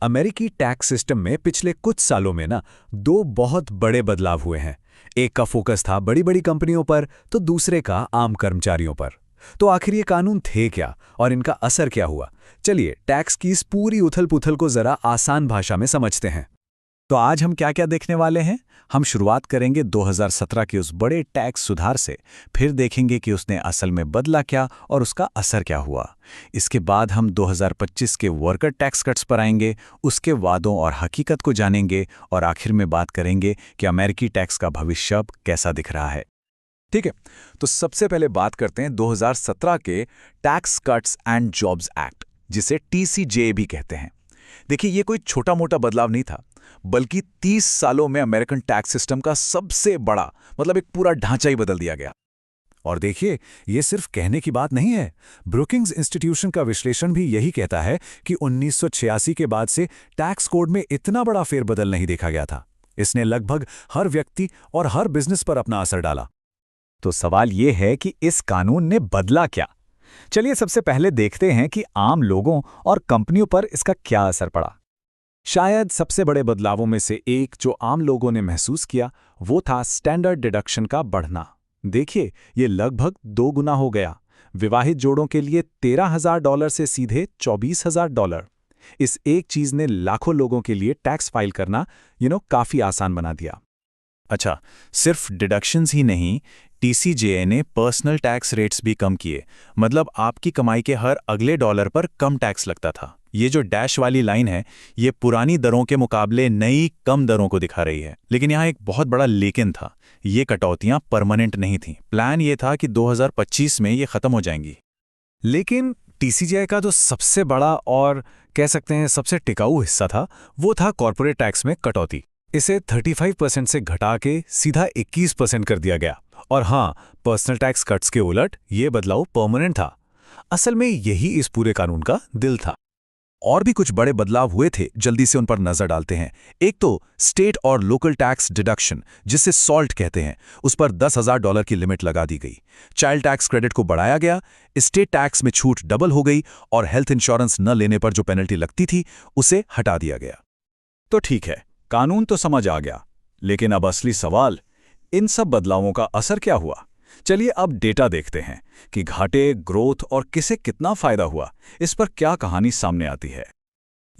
अमेरिकी tax system में पिछले कुछ सालों में ना दो बहुत बड़े बदलाव हुए हैं। एक का फोकस था बड़ी बड़ी कंपनियों पर, तो दूसरे का आम कर्मचारियों पर। तो आखिर ये कानून थे क्या और इनका असर क्या हुआ? चलिए टैक्स की इस पूरी उथल-पुथल को जरा आसान भाषा में समझते हैं। तो आज हम क्या क्या देखने वाले हैं। हम शुरुआत करेंगे 2017 के उस बड़े टैक्स सुधार से, फिर देखेंगे कि उसने असल में बदला क्या और उसका असर क्या हुआ। इसके बाद हम 2025 के वर्कर टैक्स कट्स पर आएंगे, उसके वादों और हकीकत को जानेंगे, और आखिर में बात करेंगे कि अमेरिकी टैक्स का भविष्य अब कैसा दिख रहा है। ठीक है, तो सबसे पहले बात करते हैं 2017 के tax cuts and jobs act, जिसे TCJA भी कहते हैं। देखिए, ये कोई छोटा मोटा बदलाव नहीं था, बल्कि 30 सालों में अमेरिकन टैक्स सिस्टम का सबसे बड़ा, मतलब एक पूरा ढांचा ही बदल दिया गया। और देखिए, ये सिर्फ कहने की बात नहीं है। ब्रुकिंग्स इंस्टीट्यूशन का विश्लेषण भी यही कहता है कि 1986 के बाद से टैक्स कोड में इतना बड़ा फेरबदल नहीं देखा गया था। इसने लगभग हर व्यक्ति और हर बिजनेस पर अपना असर डाला। तो सवाल ये है कि इस कानून ने बदला क्या। चलिए सबसे पहले देखते हैं कि आम लोगों और कंपनियों पर इसका क्या असर पड़ा। शायद सबसे बड़े बदलावों में से एक जो आम लोगों ने महसूस किया, वो था स्टैंडर्ड डिडक्शन का बढ़ना। देखिए, ये लगभग 2 गुना हो गया। विवाहित जोड़ों के लिए $13,000 से सीधे $24,000। इस एक चीज ने लाखों लोगों के लिए टैक्स फाइल करना काफी आसान बना दिया। अच्छा, सिर्फ डिडक्शंस ही नहीं, TCJA ने पर्सनल टैक्स रेट्स भी कम किए। मतलब आपकी कमाई के हर अगले डॉलर पर कम टैक्स लगता था। ये जो डैश वाली लाइन है, ये पुरानी दरों के मुकाबले नई कम दरों को दिखा रही है। लेकिन यहाँ एक बहुत बड़ा लेकिन था, ये कटौतियां परमानेंट नहीं थीं। प्लान ये था कि 2025 में ये खत्म हो जाएंगी। लेकिन TCJA का जो सबसे बड़ा और कह सकते हैं सबसे टिकाऊ हिस्सा था, वो था कॉर्पोरेट टैक्स में कटौती। इसे 35% से घटा के सीधा 21% कर दिया गया। और हाँ, पर्सनल टैक्स कट्स के उलट ये बदलाव परमानेंट था। असल में यही इस पूरे कानून का दिल था। और भी कुछ बड़े बदलाव हुए थे, जल्दी से उन पर नजर डालते हैं। एक तो स्टेट और लोकल टैक्स डिडक्शन, जिसे सॉल्ट कहते हैं, उस पर $10,000 की लिमिट लगा दी गई। चाइल्ड टैक्स क्रेडिट को बढ़ाया गया, स्टेट टैक्स में छूट डबल हो गई, और हेल्थ इंश्योरेंस न लेने पर जो पेनल्टी लगती थी, उसे हटा दिया गया। तो ठीक है, कानून तो समझ आ गया, लेकिन अब असली सवाल, इन सब बदलावों का असर क्या हुआ। चलिए अब डेटा देखते हैं कि घाटे, ग्रोथ और किसे कितना फायदा हुआ। इस पर क्या कहानी सामने आती है।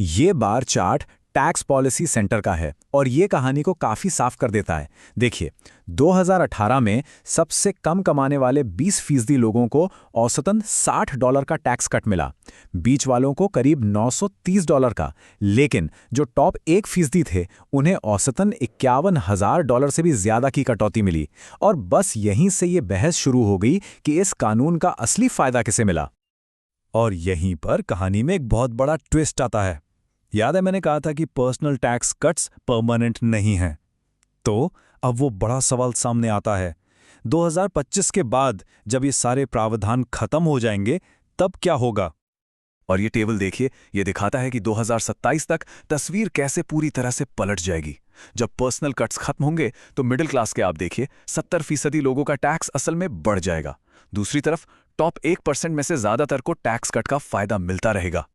ये bar chart tax policy centre का है और ये कहानी को काफी साफ कर देता है। देखिए, 2018 में सबसे कम कमाने वाले 20% लोगों को औसतन $60 का टैक्स कट मिला, बीच वालों को करीब $930 का। लेकिन जो टॉप 1% थे, उन्हें औसतन $51,000 से भी ज्यादा की कटौती मिली। और बस यहीं से ये बहस शुरू हो गई कि इस कानून का असली फायदा किसे मिला। और यहीं पर कहानी में एक बहुत बड़ा ट्विस्ट आता है। याद है मैंने कहा था कि पर्सनल टैक्स कट्स परमानेंट नहीं हैं। तो अब वो बड़ा सवाल सामने आता है, 2025 के बाद जब ये सारे प्रावधान खत्म हो जाएंगे, तब क्या होगा? और ये टेबल देखिए, ये दिखाता है कि 2027 तक तस्वीर कैसे पूरी तरह से पलट जाएगी। जब पर्सनल कट्स खत्म होंगे तो मिडिल क्लास के आप देखिए 70% लोगों का टैक्स असल में बढ़ जाएगा। दूसरी तरफ टॉप 1% में से ज्यादातर को टैक्स कट का फायदा मिलता रहेगा।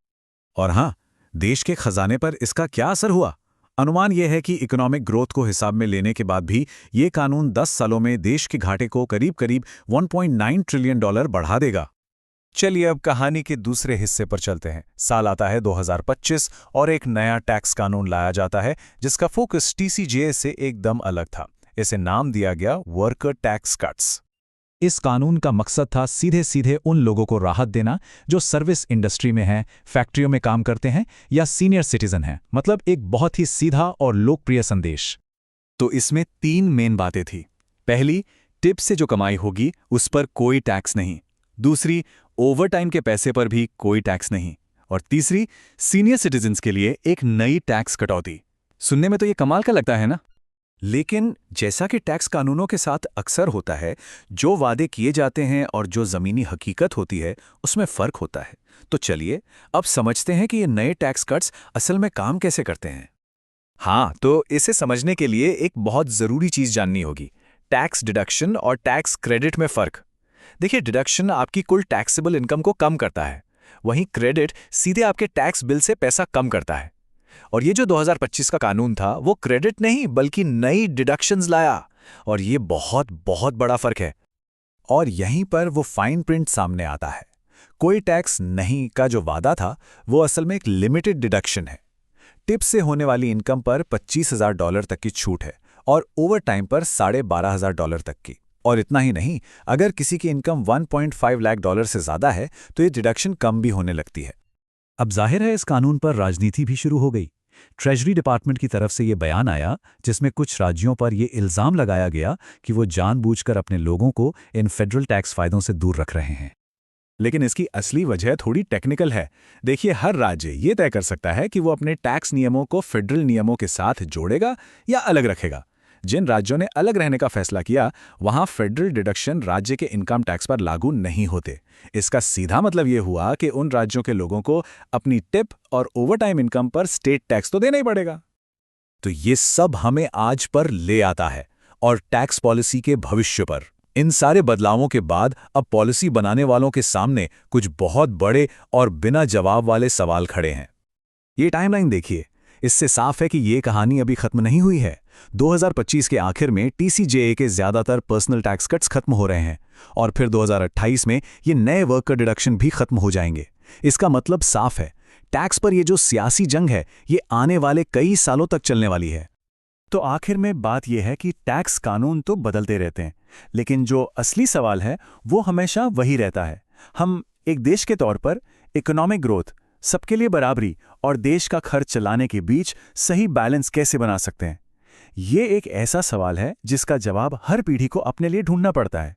और हाँ, देश के खजाने पर इसका क्या असर हुआ? अनुमान यह है कि इकोनॉमिक ग्रोथ को हिसाब में लेने के बाद भी ये कानून 10 सालों में देश के घाटे को करीब 1.9 ट्रिलियन डॉलर बढ़ा देगा। चलिए अब कहानी के दूसरे हिस्से पर चलते हैं। साल आता है 2025 और एक नया टैक्स कानून लाया जाता है, जिसका फोकस TCJA से एकदम अलग था। इसे नाम दिया गया वर्कर टैक्स कट्स। इस कानून का मकसद था सीधे सीधे उन लोगों को राहत देना जो सर्विस इंडस्ट्री में हैं, फैक्ट्रियों में काम करते हैं या सीनियर सिटीजन हैं। मतलब एक बहुत ही सीधा और लोकप्रिय संदेश। तो इसमें 3 मेन बातें थी। पहली, टिप से जो कमाई होगी उस पर कोई टैक्स नहीं। दूसरी, ओवरटाइम के पैसे पर भी कोई टैक्स नहीं। और तीसरी, सीनियर सिटीजन्स के लिए एक नई टैक्स कटौती। सुनने में तो ये कमाल का लगता है ना? लेकिन जैसा कि टैक्स कानूनों के साथ अक्सर होता है, जो वादे किए जाते हैं और जो ज़मीनी हकीकत होती है, उसमें फ़र्क होता है। तो चलिए अब समझते हैं कि ये नए टैक्स कट्स असल में काम कैसे करते हैं। हाँ, तो इसे समझने के लिए एक बहुत ज़रूरी चीज़ जाननी होगी, टैक्स डिडक्शन और टैक्स क्रेडिट में फ़र्क। देखिए, डिडक्शन आपकी कुल टैक्सेबल इनकम को कम करता है, वहीं क्रेडिट सीधे आपके टैक्स बिल से पैसा कम करता है। और ये जो 2025 का कानून था वो क्रेडिट नहीं बल्कि नई डिडक्शंस लाया, और ये बहुत बहुत बड़ा फर्क है। और यहीं पर वो फाइन प्रिंट सामने आता है। कोई टैक्स नहीं का जो वादा था वो असल में एक लिमिटेड डिडक्शन है। टिप से होने वाली इनकम पर $25,000 तक की छूट है और ओवर टाइम पर $12,500 तक की। और इतना ही नहीं, अगर किसी की इनकम $1.5 लाख से ज़्यादा है तो ये डिडक्शन कम भी होने लगती है। अब जाहिर है इस कानून पर राजनीति भी शुरू हो गई। ट्रेजरी डिपार्टमेंट की तरफ से ये बयान आया जिसमें कुछ राज्यों पर यह इल्ज़ाम लगाया गया कि वो जानबूझकर अपने लोगों को इन फेडरल टैक्स फायदों से दूर रख रहे हैं। लेकिन इसकी असली वजह थोड़ी टेक्निकल है। देखिए, हर राज्य ये तय कर सकता है कि वो अपने टैक्स नियमों को फेडरल नियमों के साथ जोड़ेगा या अलग रखेगा। जिन राज्यों ने अलग रहने का फैसला किया वहां फेडरल डिडक्शन राज्य के इनकम टैक्स पर लागू नहीं होते। इसका सीधा मतलब ये हुआ कि उन राज्यों के लोगों को अपनी टिप और ओवरटाइम इनकम पर स्टेट टैक्स तो देना ही पड़ेगा। तो ये सब हमें आज पर ले आता है और टैक्स पॉलिसी के भविष्य पर। इन सारे बदलावों के बाद अब पॉलिसी बनाने वालों के सामने कुछ बहुत बड़े और बिना जवाब वाले सवाल खड़े हैं। ये टाइमलाइन देखिए, इससे साफ है कि ये कहानी अभी खत्म नहीं हुई है। 2025 के आखिर में TCJA के ज्यादातर पर्सनल टैक्स कट्स खत्म हो रहे हैं और फिर 2028 में ये नए वर्कर डिडक्शन भी खत्म हो जाएंगे। इसका मतलब साफ है, टैक्स पर ये जो सियासी जंग है ये आने वाले कई सालों तक चलने वाली है। तो आखिर में बात यह है कि टैक्स कानून तो बदलते रहते हैं, लेकिन जो असली सवाल है वो हमेशा वही रहता है। हम एक देश के तौर पर इकोनॉमिक ग्रोथ, सबके लिए बराबरी और देश का खर्च चलाने के बीच सही बैलेंस कैसे बना सकते हैं? ये एक ऐसा सवाल है जिसका जवाब हर पीढ़ी को अपने लिए ढूंढना पड़ता है।